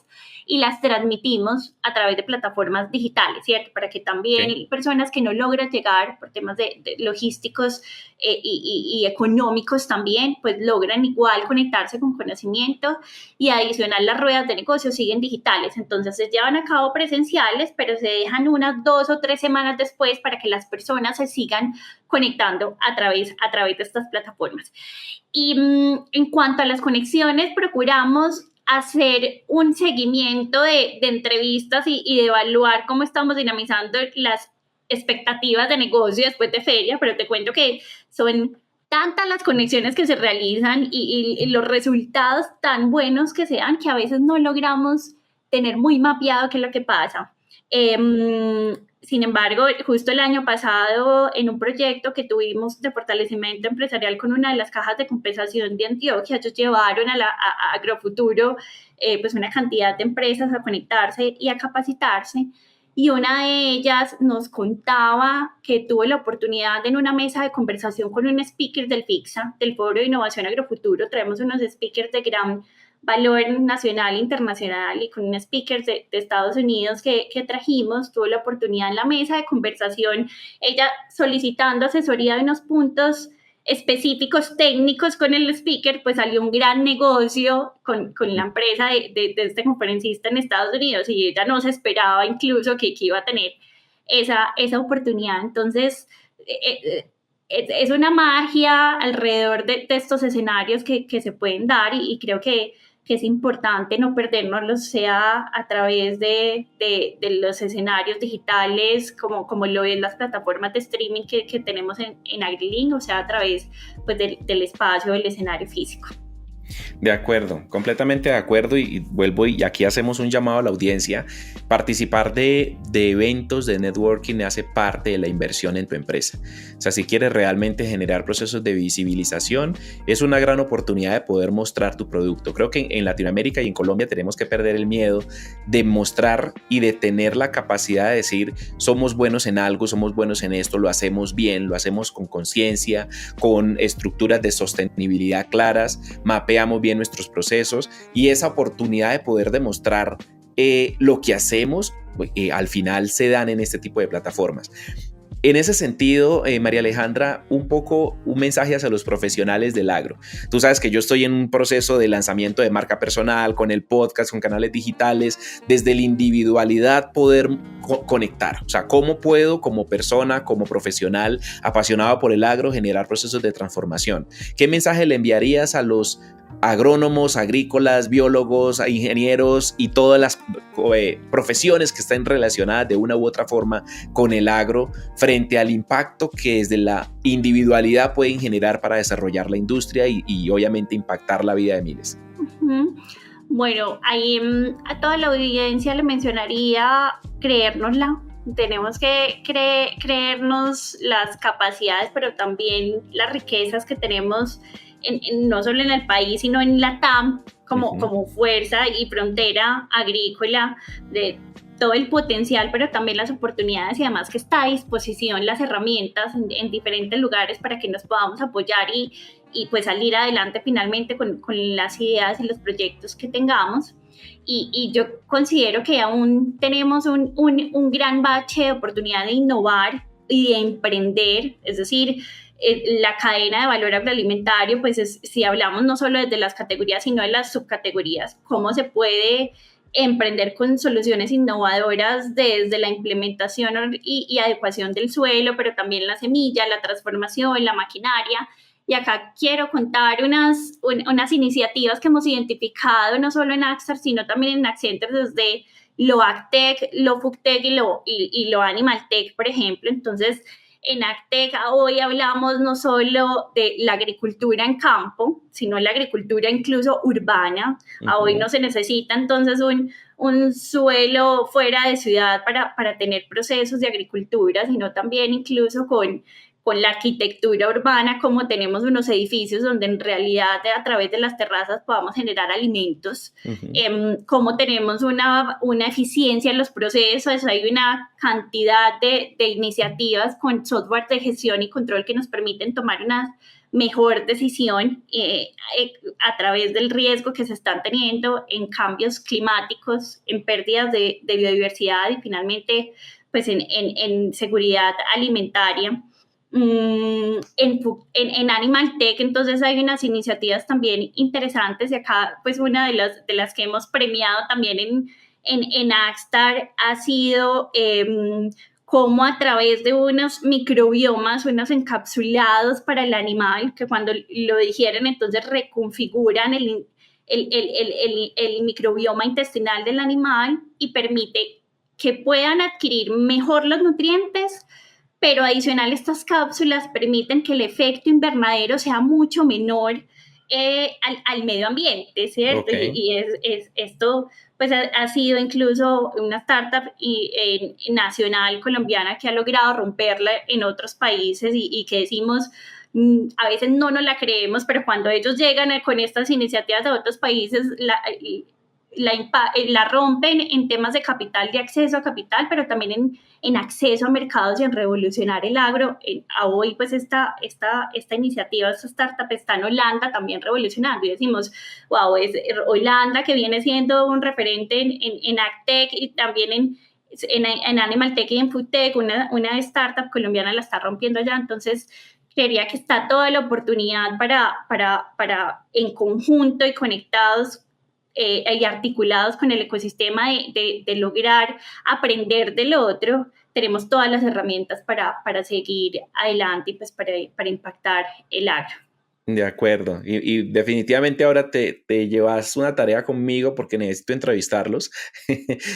y las transmitimos a través de plataformas digitales, ¿cierto? Para que también ¿Okay? personas que no logran llegar por temas de logísticos y económicos también, pues logran igual conectarse con conocimiento y adicional las ruedas de negocio siguen digitales. Entonces se llevan a cabo presenciales, pero se dejan unas 2 o 3 semanas después para que las personas se sigan conectando a través de estas plataformas. Y en cuanto a las conexiones, procuramos hacer un seguimiento de entrevistas y de evaluar cómo estamos dinamizando las expectativas de negocio después de feria, pero te cuento que son tantas las conexiones que se realizan y los resultados tan buenos que se dan que a veces no logramos tener muy mapeado qué es lo que pasa. Sin embargo, justo el año pasado, en un proyecto que tuvimos de fortalecimiento empresarial con una de las cajas de compensación de Antioquia, ellos llevaron a Agrofuturo pues una cantidad de empresas a conectarse y a capacitarse. Y una de ellas nos contaba que tuvo la oportunidad en una mesa de conversación con un speaker del FICSA, del Foro de Innovación Agrofuturo. Traemos unos speakers de gran valor nacional e internacional y con un speaker de Estados Unidos que trajimos, tuvo la oportunidad en la mesa de conversación, ella solicitando asesoría de unos puntos específicos técnicos con el speaker, pues salió un gran negocio con la empresa de este conferencista en Estados Unidos y ella no se esperaba incluso que iba a tener esa oportunidad. Entonces, es una magia alrededor de estos escenarios que se pueden dar y creo que que es importante no perdernoslo, sea a través de los escenarios digitales, como lo ven las plataformas de streaming que tenemos en AgriLink, o sea, a través pues, del espacio, del escenario físico. De acuerdo, completamente de acuerdo y vuelvo y aquí hacemos un llamado a la audiencia. Participar de eventos de networking hace parte de la inversión en tu empresa. O sea, si quieres realmente generar procesos de visibilización, es una gran oportunidad de poder mostrar tu producto. Creo que en Latinoamérica y en Colombia tenemos que perder el miedo de mostrar y de tener la capacidad de decir somos buenos en algo, somos buenos en esto, lo hacemos bien, lo hacemos con conciencia, con estructuras de sostenibilidad claras, mapeamos bien nuestros procesos y esa oportunidad de poder demostrar lo que hacemos al final se dan en este tipo de plataformas. En ese sentido, María Alejandra, un poco un mensaje hacia los profesionales del agro. Tú sabes que yo estoy en un proceso de lanzamiento de marca personal, con el podcast, con canales digitales, desde la individualidad poder conectar. O sea, ¿cómo puedo como persona, como profesional, apasionado por el agro, generar procesos de transformación? ¿Qué mensaje le enviarías a los agrónomos, agrícolas, biólogos, ingenieros y todas las profesiones que están relacionadas de una u otra forma con el agro frente al impacto que desde la individualidad pueden generar para desarrollar la industria y obviamente impactar la vida de miles? Uh-huh. Bueno, ahí a toda la audiencia le mencionaría creérnosla. Tenemos que creernos las capacidades, pero también las riquezas que tenemos no solo en el país, sino en la TAM como fuerza y frontera agrícola de todo el potencial, pero también las oportunidades y además que está a disposición las herramientas en diferentes lugares para que nos podamos apoyar y pues salir adelante finalmente con las ideas y los proyectos que tengamos. Y yo considero que aún tenemos un gran bache de oportunidad de innovar y de emprender, es decir, la cadena de valor agroalimentario, pues si hablamos no solo desde las categorías, sino de las subcategorías, cómo se puede emprender con soluciones innovadoras desde la implementación y adecuación del suelo, pero también la semilla, la transformación, la maquinaria. Y acá quiero contar unas iniciativas que hemos identificado no solo en Axtar, sino también en Accenter desde lo AgTech, lo FoodTech y lo AnimalTech, por ejemplo. Entonces, en AgTech hoy hablamos no solo de la agricultura en campo, sino la agricultura incluso urbana. Uh-huh. Hoy no se necesita entonces un suelo fuera de ciudad para tener procesos de agricultura, sino también incluso con la arquitectura urbana, como tenemos unos edificios donde en realidad a través de las terrazas podamos generar alimentos, uh-huh. Como tenemos una eficiencia en los procesos, hay una cantidad de iniciativas con software de gestión y control que nos permiten tomar una mejor decisión a través del riesgo que se están teniendo en cambios climáticos, en pérdidas de biodiversidad y finalmente pues en seguridad alimentaria. En AnimalTech, entonces hay unas iniciativas también interesantes y acá pues una de las que hemos premiado también en Axtar ha sido cómo a través de unos microbiomas, unos encapsulados para el animal, que cuando lo digieren entonces reconfiguran el microbioma intestinal del animal y permite que puedan adquirir mejor los nutrientes, pero adicional estas cápsulas permiten que el efecto invernadero sea mucho menor al medio ambiente, ¿cierto? Okay. Y esto pues ha sido incluso una startup nacional colombiana que ha logrado romperla en otros países y que decimos, a veces no nos la creemos, pero cuando ellos llegan con estas iniciativas de otros países, la rompen en temas de capital, de acceso a capital, pero también en acceso a mercados y en revolucionar el agro. Hoy pues esta iniciativa, esta startup está en Holanda también revolucionando y decimos, wow, es Holanda que viene siendo un referente en AgTech y también en AnimalTech y en FoodTech, una startup colombiana la está rompiendo allá, entonces creería que está toda la oportunidad para en conjunto y conectados y articulados con el ecosistema de lograr aprender del otro, tenemos todas las herramientas para seguir adelante y pues para impactar el agro. De acuerdo, y definitivamente ahora te llevas una tarea conmigo porque necesito entrevistarlos.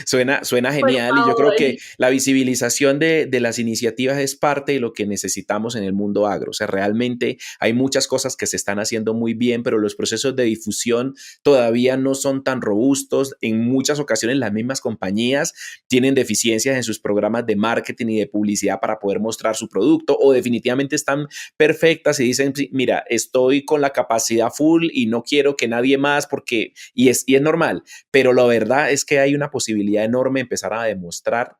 Suena Por genial y yo creo favor. que la visibilización de las iniciativas es parte de lo que necesitamos en el mundo agro. O sea, realmente hay muchas cosas que se están haciendo muy bien, pero los procesos de difusión todavía no son tan robustos. En muchas ocasiones las mismas compañías tienen deficiencias en sus programas de marketing y de publicidad para poder mostrar su producto o definitivamente están perfectas y dicen, "Sí, mira, estoy con la capacidad full y no quiero que nadie más porque, y es normal, pero la verdad es que hay una posibilidad enorme de empezar a demostrar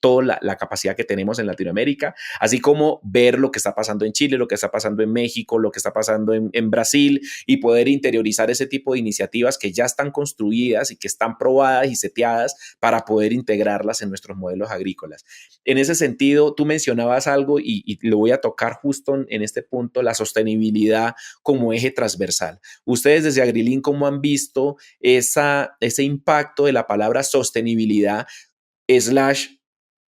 toda la capacidad que tenemos en Latinoamérica, así como ver lo que está pasando en Chile, lo que está pasando en México, lo que está pasando en Brasil y poder interiorizar ese tipo de iniciativas que ya están construidas y que están probadas y seteadas para poder integrarlas en nuestros modelos agrícolas. En ese sentido, tú mencionabas algo y lo voy a tocar justo en este punto, la sostenibilidad como eje transversal. Ustedes desde Agrilink, ¿cómo han visto ese impacto de la palabra sostenibilidad slash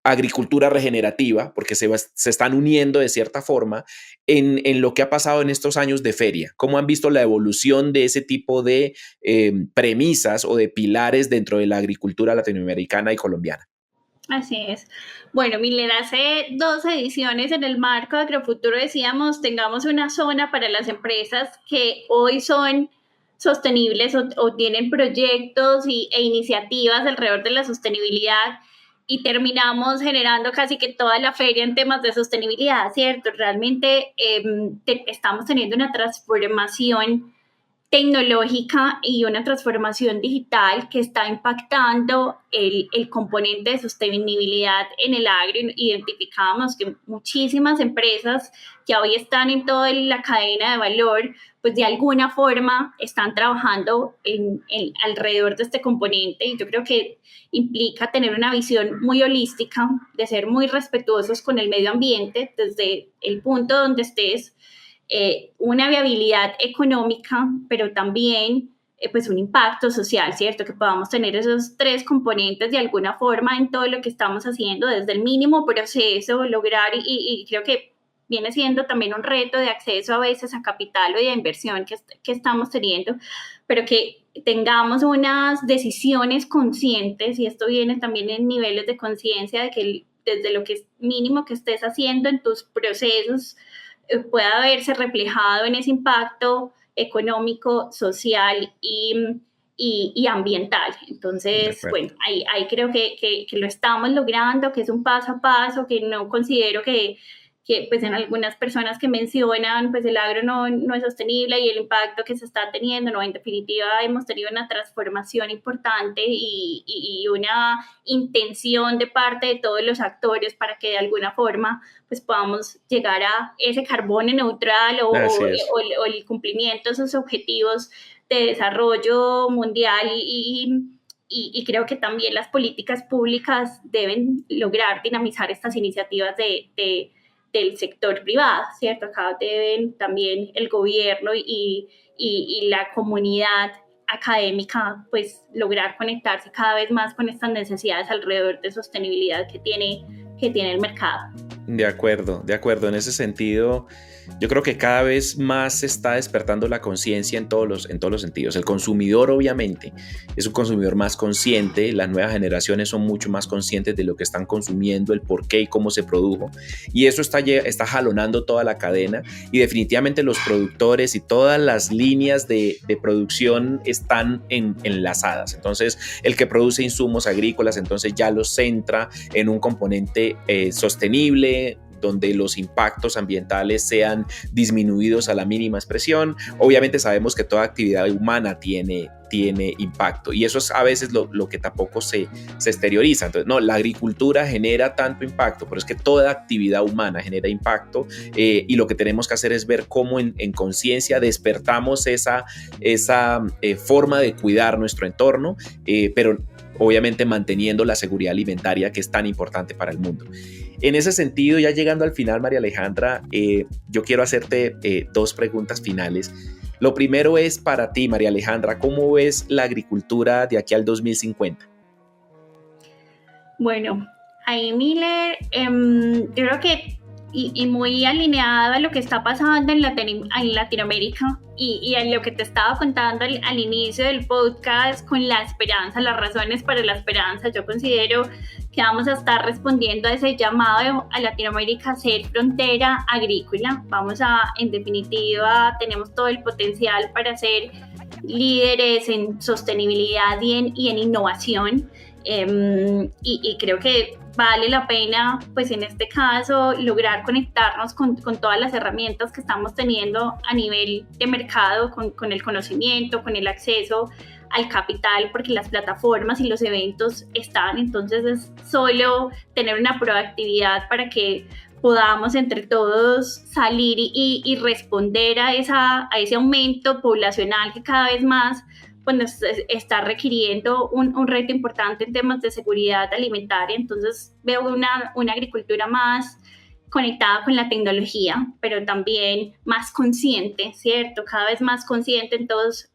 agricultura regenerativa, porque se están uniendo de cierta forma en lo que ha pasado en estos años de feria? ¿Cómo han visto la evolución de ese tipo de premisas o de pilares dentro de la agricultura latinoamericana y colombiana? Así es. Bueno, Milen, hace 2 ediciones en el marco de Agrofuturo decíamos, tengamos una zona para las empresas que hoy son sostenibles o tienen proyectos e iniciativas alrededor de la sostenibilidad y terminamos generando casi que toda la feria en temas de sostenibilidad, ¿cierto? Realmente estamos teniendo una transformación tecnológica y una transformación digital que está impactando el componente de sostenibilidad en el agro. Identificábamos que muchísimas empresas que hoy están en toda la cadena de valor, pues de alguna forma están trabajando alrededor de este componente, y yo creo que implica tener una visión muy holística, de ser muy respetuosos con el medio ambiente desde el punto donde estés, una viabilidad económica, pero también pues un impacto social, ¿cierto? Que podamos tener esos 3 componentes de alguna forma en todo lo que estamos haciendo, desde el mínimo proceso, lograr, y creo que viene siendo también un reto de acceso a veces a capital o de inversión que estamos teniendo, pero que tengamos unas decisiones conscientes, y esto viene también en niveles de conciencia de que desde lo que es mínimo que estés haciendo en tus procesos, pueda verse reflejado en ese impacto económico, social y ambiental. De Entonces, acuerdo. bueno, ahí creo que lo estamos logrando, que es un paso a paso, que no considero que pues en algunas personas que mencionan, pues el agro no es sostenible y el impacto que se está teniendo, no, en definitiva hemos tenido una transformación importante y una intención de parte de todos los actores para que de alguna forma pues podamos llegar a ese carbono neutral Así es. o el cumplimiento de esos objetivos de desarrollo mundial y creo que también las políticas públicas deben lograr dinamizar estas iniciativas del sector privado, ¿cierto? Acá deben también el gobierno y la comunidad académica pues lograr conectarse cada vez más con estas necesidades alrededor de sostenibilidad que tiene el mercado. De acuerdo, de acuerdo. En ese sentido, yo creo que cada vez más se está despertando la conciencia en todos los sentidos. El consumidor, obviamente, es un consumidor más consciente. Las nuevas generaciones son mucho más conscientes de lo que están consumiendo, el por qué y cómo se produjo. Y eso está jalonando toda la cadena. Y definitivamente los productores y todas las líneas de producción están enlazadas. Entonces, el que produce insumos agrícolas, entonces ya los centra en un componente sostenible, donde los impactos ambientales sean disminuidos a la mínima expresión. Obviamente sabemos que toda actividad humana tiene impacto y eso es a veces lo que tampoco se exterioriza. Entonces, no, la agricultura genera tanto impacto, pero es que toda actividad humana genera impacto y lo que tenemos que hacer es ver cómo en conciencia despertamos esa forma de cuidar nuestro entorno, pero obviamente manteniendo la seguridad alimentaria que es tan importante para el mundo. En ese sentido, ya llegando al final, María Alejandra, yo quiero hacerte 2 preguntas finales. Lo primero es para ti, María Alejandra, ¿cómo ves la agricultura de aquí al 2050? Bueno, ahí Miller, yo creo que y muy alineado a lo que está pasando en Latinoamérica y a lo que te estaba contando al inicio del podcast con la esperanza, las razones para la esperanza. Yo considero que vamos a estar respondiendo a ese llamado a Latinoamérica a ser frontera agrícola. En definitiva, tenemos todo el potencial para ser líderes en sostenibilidad y en innovación. Y creo que vale la pena, pues en este caso, lograr conectarnos con todas las herramientas que estamos teniendo a nivel de mercado, con el conocimiento, con el acceso al capital, porque las plataformas y los eventos están. Entonces es solo tener una proactividad para que podamos entre todos salir y responder a ese aumento poblacional que cada vez más pues, nos está requiriendo un reto importante en temas de seguridad alimentaria. Entonces veo una agricultura más conectada con la tecnología, pero también más consciente, ¿cierto? Cada vez más consciente en todos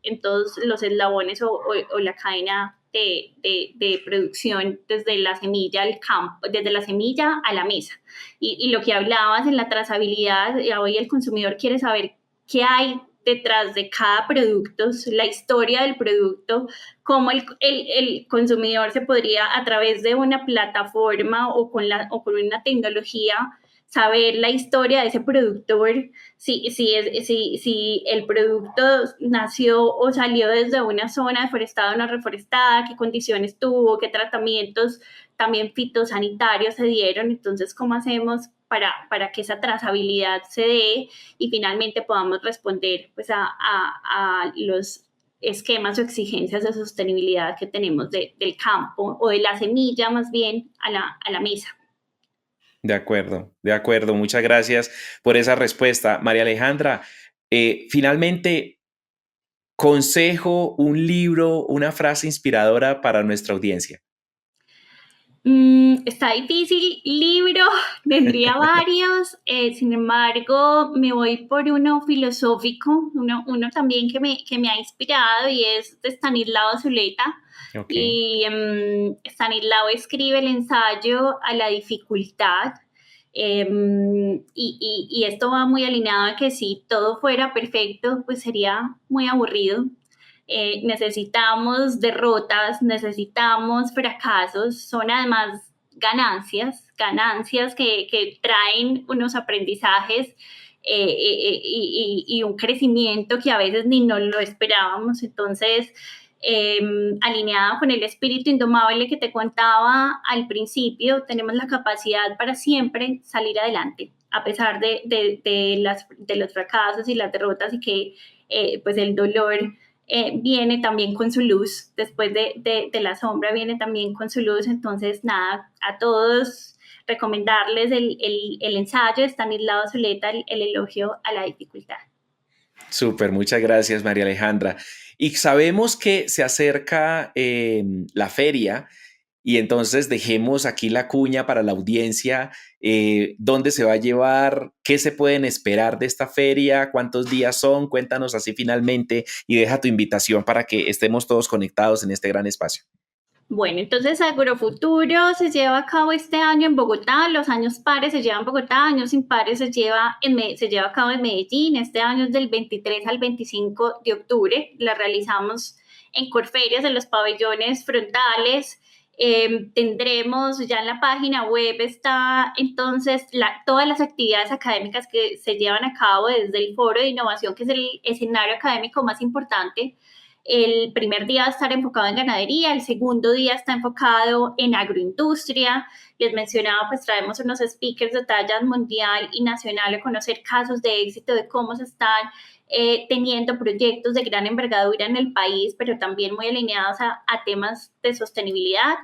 los eslabones o la cadena de producción, desde la semilla al campo, desde la semilla a la mesa. Y lo que hablabas en la trazabilidad, hoy el consumidor quiere saber qué hay detrás de cada producto, la historia del producto, cómo el consumidor se podría, a través de una plataforma o con una tecnología, saber la historia de ese productor, si el producto nació o salió desde una zona deforestada o no reforestada, qué condiciones tuvo, qué tratamientos también fitosanitarios se dieron. Entonces, ¿cómo hacemos para que esa trazabilidad se dé y finalmente podamos responder pues, a los esquemas o exigencias de sostenibilidad que tenemos del campo o de la semilla más bien a la mesa? De acuerdo, de acuerdo. Muchas gracias por esa respuesta, María Alejandra. Finalmente, consejo, un libro, una frase inspiradora para nuestra audiencia. Está difícil, libro, tendría varios, sin embargo me voy por uno filosófico, uno también que me ha inspirado y es de Stanislao Zuleta. Okay. Y Stanislao escribe el ensayo a la dificultad. Y esto va muy alineado a que si todo fuera perfecto, pues sería muy aburrido. Necesitamos derrotas, necesitamos fracasos, son además ganancias que traen unos aprendizajes y un crecimiento que a veces ni nos lo esperábamos. Entonces, alineado con el espíritu indomable que te contaba al principio, tenemos la capacidad para siempre salir adelante, a pesar de los fracasos y las derrotas y que pues el dolor viene también con su luz, después de la sombra viene también con su luz. Entonces, nada, a todos recomendarles el ensayo de Stanislao Zuleta, el elogio a la dificultad. Súper, muchas gracias, María Alejandra. Y sabemos que se acerca la feria y entonces dejemos aquí la cuña para la audiencia, dónde se va a llevar, qué se pueden esperar de esta feria, cuántos días son, cuéntanos así finalmente y deja tu invitación para que estemos todos conectados en este gran espacio. Bueno, entonces Agrofuturo se lleva a cabo este año en Bogotá, los años pares se llevan en Bogotá, años impares se lleva a cabo en Medellín. Este año es del 23 al 25 de octubre, la realizamos en Corferias, en los pabellones frontales. Tendremos ya en la página web está entonces todas las actividades académicas que se llevan a cabo desde el Foro de Innovación, que es el escenario académico más importante. El primer día va a estar enfocado en ganadería, el segundo día está enfocado en agroindustria. Les mencionaba, pues traemos unos speakers de talla mundial y nacional a conocer casos de éxito de cómo se están teniendo proyectos de gran envergadura en el país, pero también muy alineados a temas de sostenibilidad.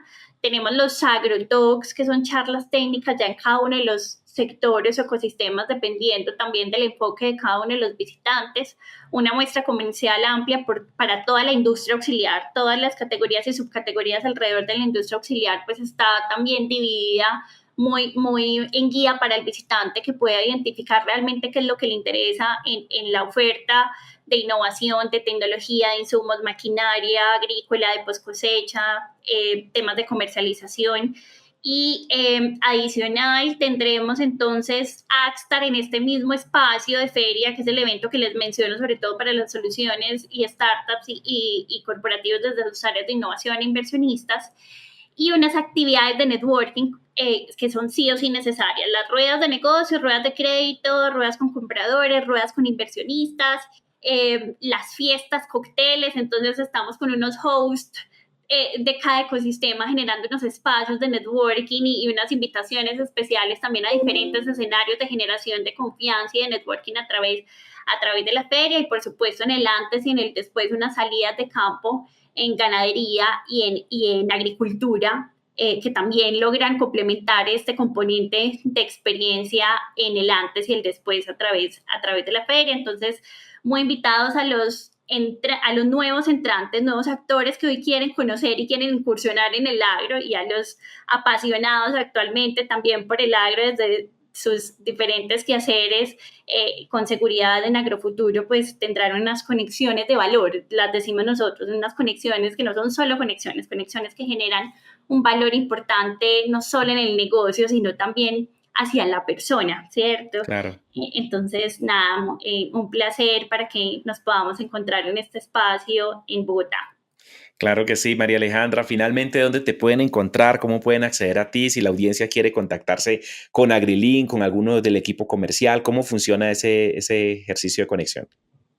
Tenemos los agrotalks, que son charlas técnicas ya en cada uno de los sectores o ecosistemas, dependiendo también del enfoque de cada uno de los visitantes. Una muestra comercial amplia para toda la industria auxiliar, todas las categorías y subcategorías alrededor de la industria auxiliar, pues está también dividida muy en guía para el visitante, que pueda identificar realmente qué es lo que le interesa en la oferta de innovación, de tecnología, de insumos, maquinaria agrícola, de post cosecha, temas de comercialización. Y adicional tendremos entonces Akstar en este mismo espacio de feria, que es el evento que les menciono sobre todo para las soluciones y startups y corporativos desde sus áreas de innovación e inversionistas, y unas actividades de networking que son sí o sí necesarias. Las ruedas de negocio, ruedas de crédito, ruedas con compradores, ruedas con inversionistas, las fiestas, cócteles. Entonces estamos con unos hosts de cada ecosistema generando unos espacios de networking y unas invitaciones especiales también a diferentes escenarios de generación de confianza y de networking a través de la feria, y por supuesto en el antes y en el después unas salidas de campo en ganadería y en agricultura, que también logran complementar este componente de experiencia en el antes y el después a través de la feria. Entonces, muy invitados a los nuevos entrantes, nuevos actores que hoy quieren conocer y quieren incursionar en el agro, y a los apasionados actualmente también por el agro desde sus diferentes quehaceres, con seguridad en Agrofuturo, pues tendrán unas conexiones de valor, las decimos nosotros, unas conexiones que no son solo conexiones que generan un valor importante no solo en el negocio, sino también hacia la persona, ¿cierto? Claro. Entonces, nada, un placer para que nos podamos encontrar en este espacio en Bogotá. Claro que sí, María Alejandra. Finalmente, ¿dónde te pueden encontrar? ¿Cómo pueden acceder a ti? Si la audiencia quiere contactarse con AgriLink, con alguno del equipo comercial, ¿cómo funciona ese ejercicio de conexión?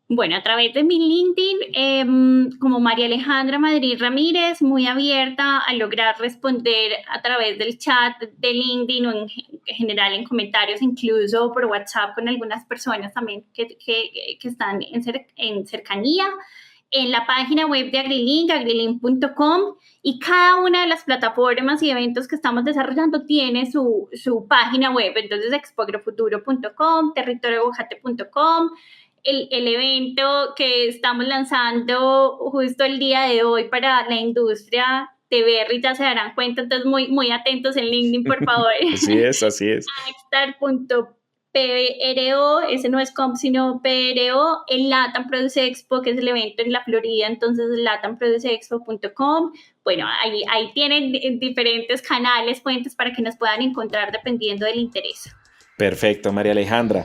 Bueno, a través de mi LinkedIn, como María Alejandra Madrid Ramírez, muy abierta a lograr responder a través del chat de LinkedIn o en general en comentarios, incluso por WhatsApp con algunas personas también que están en cercanía. En la página web de AgriLink, agrilink.com, y cada una de las plataformas y eventos que estamos desarrollando tiene su página web. Entonces, expoagrofuturo.com, territorioaguacate.com, el evento que estamos lanzando justo el día de hoy para la industria de berry, ya se darán cuenta, entonces muy atentos en LinkedIn, por favor. Así es. Akstar.pro, ese no es comp, sino PRO, el Latam Produce Expo, que es el evento en la Florida, entonces latamproduceexpo.com. Bueno, ahí tienen diferentes canales, puentes para que nos puedan encontrar dependiendo del interés. Perfecto, María Alejandra.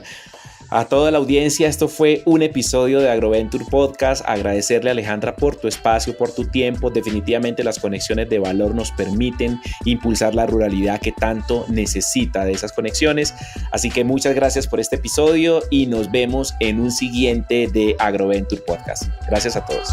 A toda la audiencia, esto fue un episodio de Agroventure Podcast. Agradecerle a Alejandra por tu espacio, por tu tiempo. Definitivamente las conexiones de valor nos permiten impulsar la ruralidad que tanto necesita de esas conexiones. Así que muchas gracias por este episodio y nos vemos en un siguiente de Agroventure Podcast. Gracias a todos.